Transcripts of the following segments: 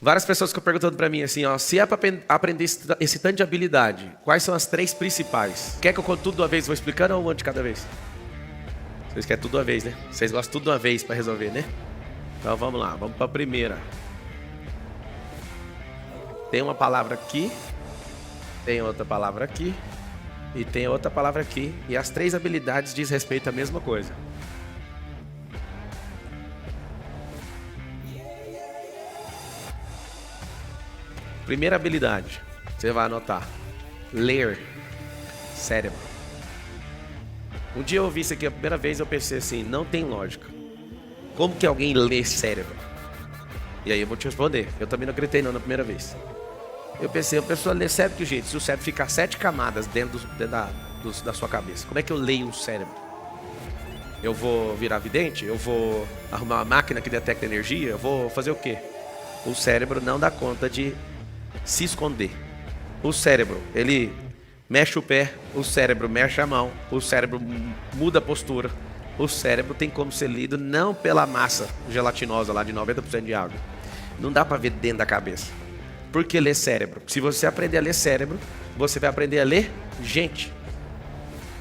Várias pessoas ficam perguntando pra mim assim, ó, se é pra aprender esse tanto de habilidade, quais são as 3 principais? Quer que eu conte tudo de uma vez, vou explicando ou uma de cada vez? Vocês querem tudo de uma vez, né? Vocês gostam tudo de uma vez pra resolver, né? Então vamos lá, vamos pra primeira. Tem uma palavra aqui, tem outra palavra aqui e tem outra palavra aqui. E as 3 habilidades diz respeito à mesma coisa. Primeira habilidade, você vai anotar. Ler. Cérebro. Um dia eu ouvi isso aqui a primeira vez, eu pensei assim, não tem lógica. Como que alguém lê cérebro? E aí eu vou te responder. Eu também não acreditei não na primeira vez. Eu pensei, a pessoa lê cérebro de que jeito? Se o cérebro ficar 7 camadas dentro da sua cabeça, como é que eu leio um cérebro? Eu vou virar vidente? Eu vou arrumar uma máquina que detecta energia? Eu vou fazer o quê? O cérebro não dá conta de se esconder. O cérebro, ele mexe o pé, o cérebro mexe a mão, o cérebro muda a postura. O cérebro tem como ser lido não pela massa gelatinosa lá de 90% de água. Não dá para ver dentro da cabeça. Por que ler cérebro? Se você aprender a ler cérebro, você vai aprender a ler gente.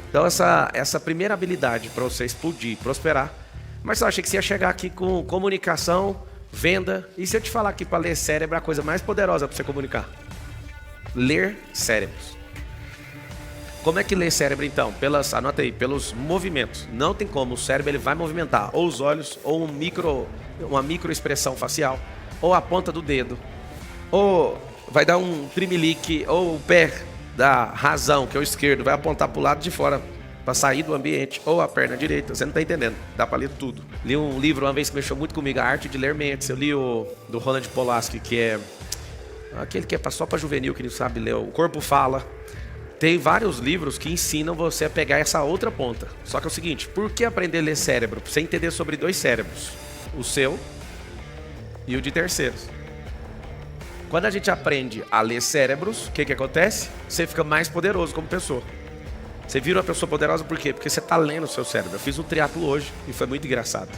Então essa primeira habilidade para você explodir, prosperar. Mas eu achei que você ia chegar aqui com comunicação, venda. E se eu te falar aqui para ler cérebro é a coisa mais poderosa para você comunicar? Ler cérebros. Como é que lê cérebro então? Anota aí, pelos movimentos. Não tem como, o cérebro ele vai movimentar ou os olhos, ou uma microexpressão facial, ou a ponta do dedo, ou vai dar um trimelique, ou o pé da razão, que é o esquerdo, vai apontar para o lado de fora, para sair do ambiente, ou a perna direita. Você não está entendendo, dá para ler tudo. Li um livro uma vez que mexeu muito comigo, A Arte de Ler Mentes. Eu li o do Roland Polaski, que é aquele que é só para juvenil, que não sabe ler, O Corpo Fala. Tem vários livros que ensinam você a pegar essa outra ponta. Só que é o seguinte, por que aprender a ler cérebro? Pra você entender sobre 2 cérebros, o seu e o de terceiros. Quando a gente aprende a ler cérebros, o que acontece? Você fica mais poderoso como pessoa. Você vira uma pessoa poderosa por quê? Porque você está lendo o seu cérebro. Eu fiz um triatlo hoje e foi muito engraçado.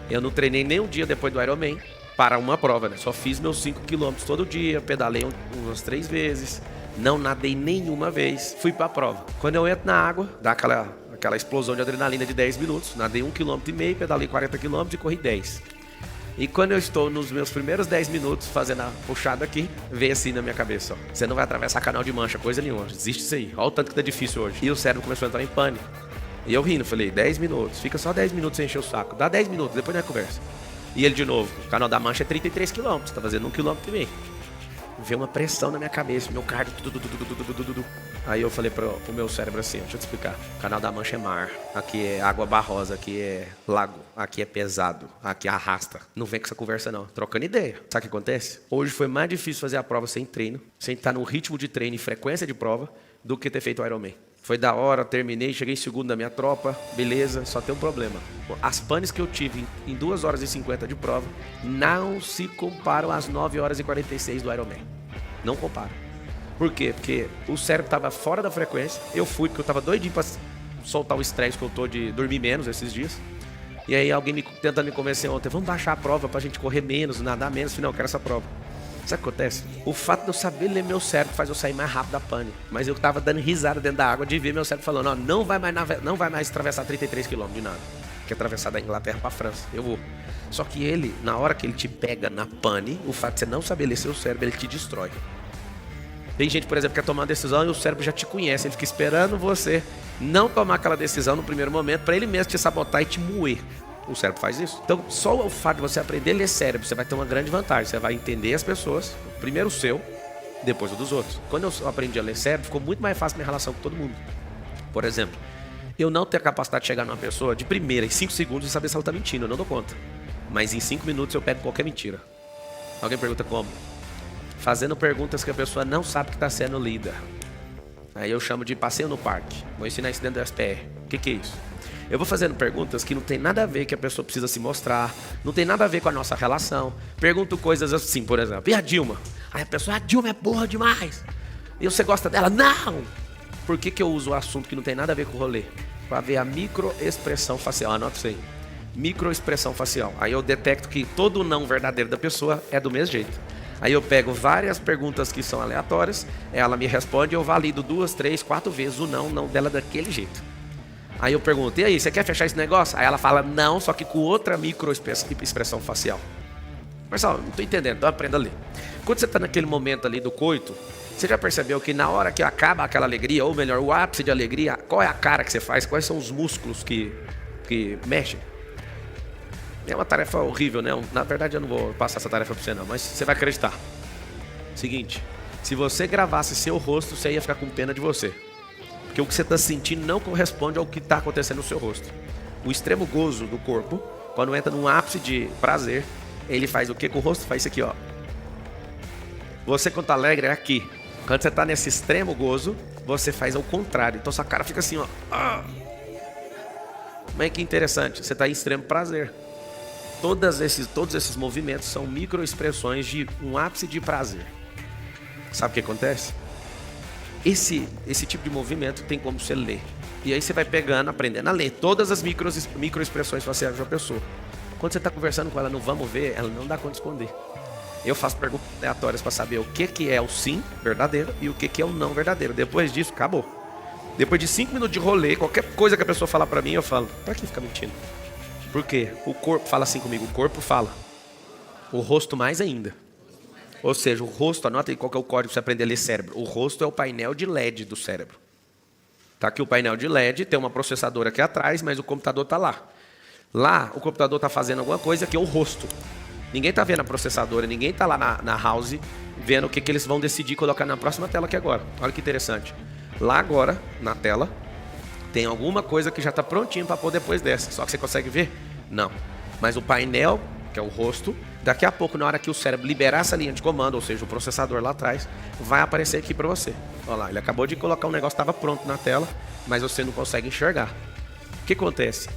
Eu não treinei nem um dia depois do Ironman para uma prova, né? Só fiz meus 5 km todo dia, pedalei umas 3 vezes. Não nadei nenhuma vez, fui para a prova. Quando eu entro na água, dá aquela explosão de adrenalina de 10 minutos. Nadei 1,5 km, pedalei 40 km e corri 10. E quando eu estou nos meus primeiros 10 minutos fazendo a puxada aqui, veio assim na minha cabeça, ó. Você não vai atravessar canal de mancha, coisa nenhuma. Desiste disso aí. Olha o tanto que tá difícil hoje. E o cérebro começou a entrar em pânico. E eu rindo, falei, 10 minutos. Fica só 10 minutos sem encher o saco. Dá 10 minutos, depois nós conversa. E ele de novo, o canal da mancha é 33 km, tá fazendo 1,5 km. Veio uma pressão na minha cabeça, meu cardio. Aí eu falei pro meu cérebro assim, deixa eu te explicar. O Canal da Mancha é mar, aqui é água barrosa, aqui é lago, aqui é pesado, aqui arrasta. Não vem com essa conversa não, trocando ideia. Sabe o que acontece? Hoje foi mais difícil fazer a prova sem treino, sem estar no ritmo de treino e frequência de prova, do que ter feito o Ironman. Foi da hora, terminei, cheguei em segundo na minha tropa, beleza, só tem um problema. As panes que eu tive em 2 horas e 50 de prova não se comparam às 9 horas e 46 do Ironman. Não comparo. Por quê? Porque o cérebro estava fora da frequência, eu fui porque eu estava doidinho para soltar o estresse que eu tô de dormir menos esses dias. E aí alguém tentando me convencer ontem, vamos baixar a prova pra gente correr menos, nadar menos. Falei, não, eu quero essa prova. Sabe o que acontece? O fato de eu saber ler meu cérebro faz eu sair mais rápido da pane. Mas eu tava dando risada dentro da água de ver meu cérebro falando, ó, não vai mais atravessar 33 km de nada. Que é atravessar da Inglaterra pra França. Eu vou. Só que ele, na hora que ele te pega na pane, o fato de você não saber ler seu cérebro, ele te destrói. Tem gente, por exemplo, que quer tomar uma decisão e o cérebro já te conhece. Ele fica esperando você não tomar aquela decisão no primeiro momento para ele mesmo te sabotar e te moer. O cérebro faz isso. Então, só o fato de você aprender a ler cérebro, você vai ter uma grande vantagem. Você vai entender as pessoas, primeiro o seu, depois o dos outros. Quando eu aprendi a ler cérebro, ficou muito mais fácil minha relação com todo mundo. Por exemplo, eu não tenho a capacidade de chegar numa pessoa de primeira, em 5 segundos, e saber se ela está mentindo. Eu não dou conta. Mas em 5 minutos eu pego qualquer mentira. Alguém pergunta como? Fazendo perguntas que a pessoa não sabe que está sendo lida. Aí eu chamo de passeio no parque. Vou ensinar isso dentro do SPR. O que é isso? Eu vou fazendo perguntas que não tem nada a ver, que a pessoa precisa se mostrar, não tem nada a ver com a nossa relação. Pergunto coisas assim, por exemplo, e a Dilma? Aí a pessoa, a Dilma é burra demais. E você gosta dela? Não! Por que eu uso o assunto que não tem nada a ver com o rolê? Para ver a microexpressão facial. Anota isso aí. microexpressão facial. Aí eu detecto que todo não verdadeiro da pessoa é do mesmo jeito. Aí eu pego várias perguntas que são aleatórias, ela me responde, eu valido 2, 3, 4 vezes o não dela daquele jeito. Aí eu pergunto, e aí, você quer fechar esse negócio? Aí ela fala não, só que com outra microexpressão facial. Marcelo, não estou entendendo, então aprenda a ler. Quando você está naquele momento ali do coito, você já percebeu que na hora que acaba aquela alegria, ou melhor, o ápice de alegria, qual é a cara que você faz? Quais são os músculos que mexem? É uma tarefa horrível, né? Na verdade, eu não vou passar essa tarefa para você não, mas você vai acreditar. Seguinte, se você gravasse seu rosto, você ia ficar com pena de você. Porque o que você está sentindo não corresponde ao que está acontecendo no seu rosto. O extremo gozo do corpo, quando entra num ápice de prazer, ele faz o que com o rosto? Faz isso aqui, ó. Você quando tá alegre é aqui. Quando você está nesse extremo gozo, você faz ao contrário. Então sua cara fica assim, ó. Mas que interessante, você está em extremo prazer. Todos esses movimentos são microexpressões de um ápice de prazer. Sabe o que acontece? Esse tipo de movimento tem como você ler. E aí você vai pegando, aprendendo a ler todas as microexpressões faciais de uma pessoa. Quando você está conversando com ela no vamos ver, ela não dá conta de esconder. Eu faço perguntas aleatórias para saber o que é o sim verdadeiro e o que é o não verdadeiro. Depois disso, acabou. Depois de 5 minutos de rolê, qualquer coisa que a pessoa falar para mim, eu falo, para que ficar mentindo? Por quê? O corpo fala assim comigo, o corpo fala. O rosto mais ainda. Ou seja, o rosto, anota aí qual que é o código para você aprender a ler cérebro. O rosto é o painel de LED do cérebro. Tá aqui o painel de LED, tem uma processadora aqui atrás, mas o computador está lá. Lá, o computador está fazendo alguma coisa que é o rosto. Ninguém está vendo a processadora, ninguém está lá na house vendo o que eles vão decidir colocar na próxima tela aqui agora. Olha que interessante. Lá agora, na tela, tem alguma coisa que já está prontinho para pôr depois dessa. Só que você consegue ver? Não. Mas o painel, que é o rosto, daqui a pouco, na hora que o cérebro liberar essa linha de comando, ou seja, o processador lá atrás, vai aparecer aqui para você. Olha lá, ele acabou de colocar um negócio que estava pronto na tela, mas você não consegue enxergar. O que acontece?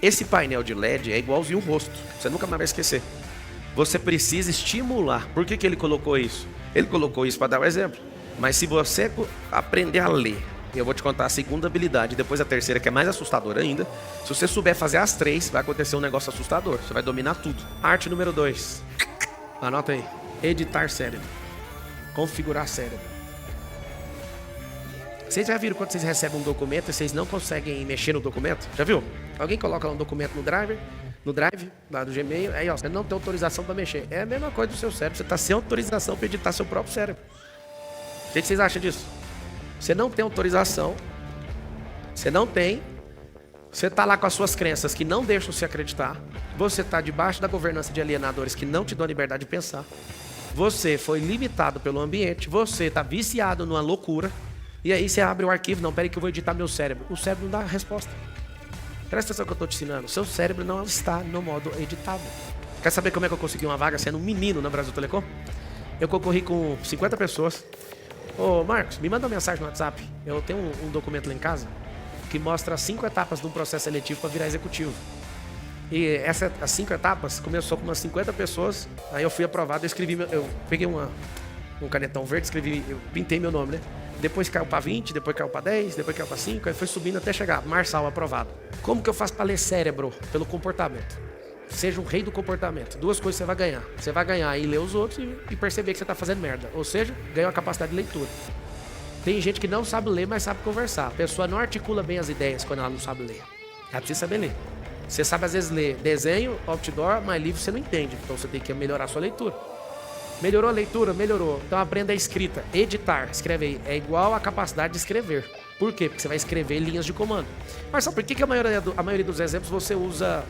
Esse painel de LED é igualzinho o rosto. Você nunca mais vai esquecer. Você precisa estimular. Por que ele colocou isso? Ele colocou isso para dar um exemplo. Mas se você aprender a ler, eu vou te contar a segunda habilidade, depois a terceira, que é mais assustadora ainda. Se você souber fazer as 3, vai acontecer um negócio assustador. Você vai dominar tudo. Arte número 2. Anota aí. Editar cérebro. Configurar cérebro. Vocês já viram quando vocês recebem um documento e vocês não conseguem mexer no documento? Já viu? Alguém coloca um documento no Drive, lá do Gmail, aí ó, você não tem autorização para mexer. É a mesma coisa do seu cérebro. Você está sem autorização para editar seu próprio cérebro. O que vocês acham disso? Você não tem autorização, você está lá com as suas crenças que não deixam você acreditar, você está debaixo da governança de alienadores que não te dão liberdade de pensar, você foi limitado pelo ambiente, você está viciado numa loucura, e aí você abre o arquivo, não, peraí que eu vou editar meu cérebro. O cérebro não dá a resposta. Presta atenção que eu estou te ensinando, o seu cérebro não está no modo editável. Quer saber como é que eu consegui uma vaga sendo um menino na Brasil Telecom? Eu concorri com 50 pessoas. Ô Marcos, me manda uma mensagem no WhatsApp. Eu tenho um documento lá em casa que mostra 5 etapas de um processo seletivo para virar executivo. E as 5 etapas começou com umas 50 pessoas. Aí eu fui aprovado, eu peguei um canetão verde, eu pintei meu nome, né? Depois caiu para 20, depois caiu para 10, depois caiu para 5, aí foi subindo até chegar, Marçal aprovado. Como que eu faço para ler cérebro? Pelo comportamento. Seja o rei do comportamento. 2 coisas você vai ganhar. Você vai ganhar em ler os outros e perceber que você está fazendo merda. Ou seja, ganha uma capacidade de leitura. Tem gente que não sabe ler, mas sabe conversar. A pessoa não articula bem as ideias quando ela não sabe ler. Ela precisa saber ler. Você sabe às vezes ler desenho, outdoor, mas livro você não entende. Então você tem que melhorar a sua leitura. Melhorou a leitura? Melhorou. Então aprenda a escrita. Editar, escreve aí. É igual a capacidade de escrever. Por quê? Porque você vai escrever linhas de comando. Mas sabe por que a maioria dos exemplos você usa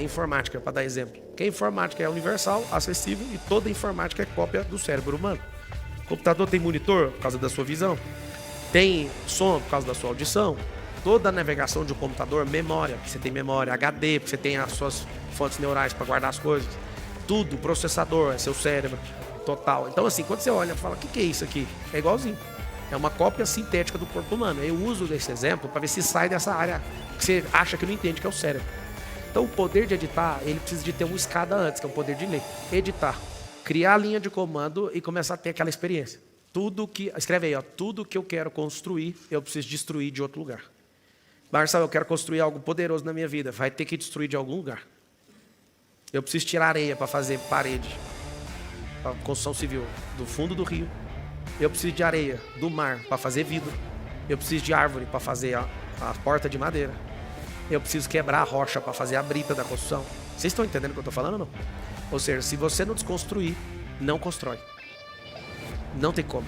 informática, para dar exemplo? Porque a informática é universal, acessível e toda informática é cópia do cérebro humano. O computador tem monitor por causa da sua visão, tem som por causa da sua audição. Toda a navegação de um computador, memória, porque você tem memória, HD, porque você tem as suas fontes neurais para guardar as coisas. Tudo, processador, é seu cérebro total. Então assim, quando você olha e fala, o que é isso aqui? É igualzinho. É uma cópia sintética do corpo humano. Eu uso desse exemplo para ver se sai dessa área que você acha que não entende, que é o cérebro. Então o poder de editar, ele precisa de ter uma escada antes, que é o poder de ler. Editar. Criar a linha de comando e começar a ter aquela experiência. Escreve aí, ó, tudo que eu quero construir, eu preciso destruir de outro lugar. Marcelo, eu quero construir algo poderoso na minha vida. Vai ter que destruir de algum lugar. Eu preciso tirar areia para fazer parede, para construção civil, do fundo do rio. Eu preciso de areia do mar para fazer vidro. Eu preciso de árvore para fazer a porta de madeira. Eu preciso quebrar a rocha para fazer a brita da construção. Vocês estão entendendo o que eu estou falando ou não? Ou seja, se você não desconstruir, não constrói. Não tem como.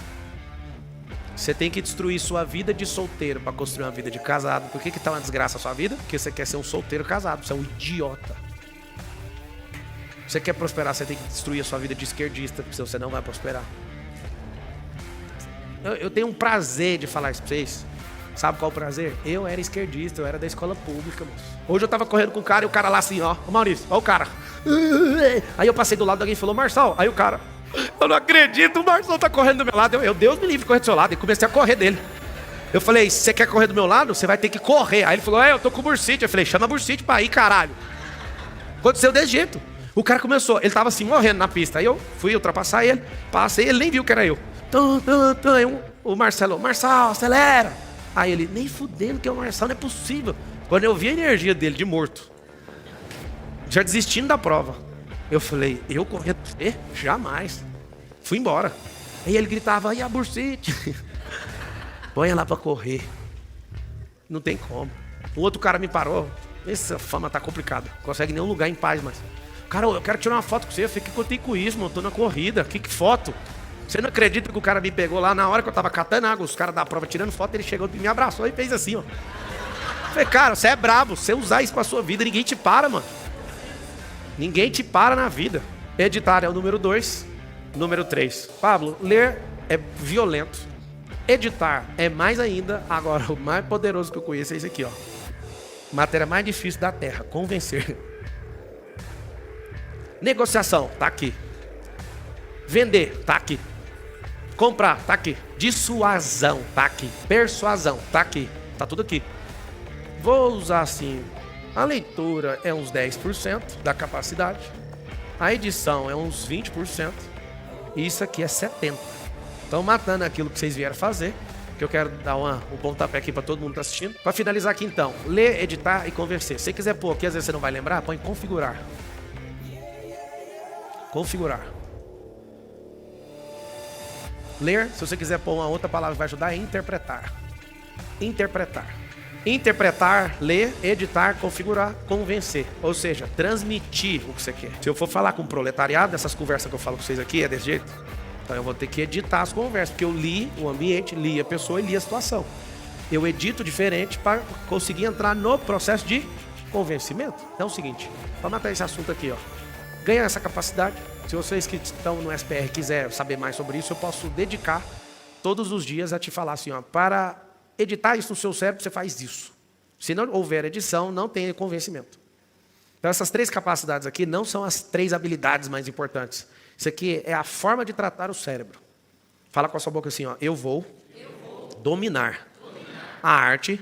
Você tem que destruir sua vida de solteiro para construir uma vida de casado. Por que está uma desgraça a sua vida? Porque você quer ser um solteiro casado. Você é um idiota. Você quer prosperar, você tem que destruir a sua vida de esquerdista, porque você não vai prosperar. Eu tenho um prazer de falar isso pra vocês. Sabe qual é o prazer? Eu era esquerdista, eu era da escola pública, moço. Hoje eu tava correndo com o cara e o cara lá assim, ó. Ô Maurício, ó o cara. Aí eu passei do lado de alguém e falou, Marçal. Aí o cara, eu não acredito, o Marçal tá correndo do meu lado. Deus me livre, correr do seu lado. E comecei a correr dele. Eu falei, se você quer correr do meu lado, você vai ter que correr. Aí ele falou, eu tô com bursite. Eu falei, chama bursite pra ir, caralho. Aconteceu desse jeito. O cara começou, ele tava assim, morrendo na pista. Aí eu fui ultrapassar ele, passei, ele nem viu que era eu. Aí o Marcelo, Marçal, acelera. Aí ele, nem fudendo que é o Marçal, não é possível. Quando eu vi a energia dele de morto, já desistindo da prova, eu falei, eu correr pra você? Jamais. Fui embora. Aí ele gritava, e a bursite? Põe ela pra correr. Não tem como. O outro cara me parou. Essa fama tá complicada. Não consegue nenhum lugar em paz, mas... Cara, eu quero tirar uma foto com você. Eu falei, que contei com isso, mano? Tô na corrida. Que foto? Você não acredita que o cara me pegou lá na hora que eu tava catando água, os caras da prova tirando foto, ele chegou e me abraçou e fez assim, ó. Eu falei, cara, você é brabo. Você usar isso pra sua vida, ninguém te para, mano. Ninguém te para na vida. Editar é o número 2. Número 3. Pablo, ler é violento. Editar é mais ainda. Agora, o mais poderoso que eu conheço é esse aqui, ó. Matéria mais difícil da terra, convencer. Negociação, tá aqui. Vender, tá aqui. Comprar, tá aqui. Dissuasão, tá aqui. Persuasão, tá aqui. Tá tudo aqui. Vou usar assim. A leitura é uns 10% da capacidade. A edição é uns 20%. E isso aqui é 70%. Então, matando aquilo que vocês vieram fazer, que eu quero dar um pontapé aqui para todo mundo que tá assistindo. Para finalizar aqui então, ler, editar e convencer. Se você quiser pôr aqui, às vezes você não vai lembrar, põe configurar. Configurar. Ler, se você quiser pôr uma outra palavra que vai ajudar, é interpretar. Interpretar. Interpretar, ler, editar, configurar, convencer. Ou seja, transmitir o que você quer. Se eu for falar com o proletariado, essas conversas que eu falo com vocês aqui, é desse jeito. Então eu vou ter que editar as conversas, porque eu li o ambiente, li a pessoa e li a situação. Eu edito diferente para conseguir entrar no processo de convencimento. Então é o seguinte, para matar esse assunto aqui, ó. Ganha essa capacidade. Se vocês que estão no SPR quiserem saber mais sobre isso, eu posso dedicar todos os dias a te falar assim, ó, para editar isso no seu cérebro, você faz isso. Se não houver edição, não tem convencimento. Então essas 3 capacidades aqui não são as 3 habilidades mais importantes. Isso aqui é a forma de tratar o cérebro. Fala com a sua boca assim, ó, eu vou dominar a arte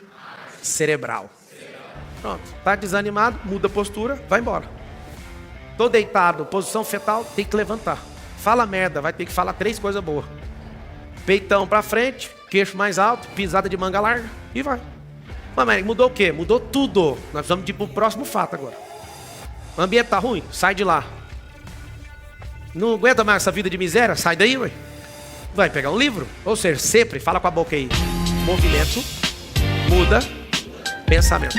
cerebral. Pronto, tá desanimado, muda a postura, vai embora. Tô deitado, posição fetal, tem que levantar. Fala merda, vai ter que falar 3 coisas boas. Peitão pra frente, queixo mais alto, pisada de manga larga e vai. Mas mudou o quê? Mudou tudo. Nós vamos ir pro próximo fato agora. O ambiente tá ruim? Sai de lá. Não aguenta mais essa vida de miséria? Sai daí, ué. Vai pegar um livro? Ou seja, sempre, fala com a boca aí. Movimento muda pensamento.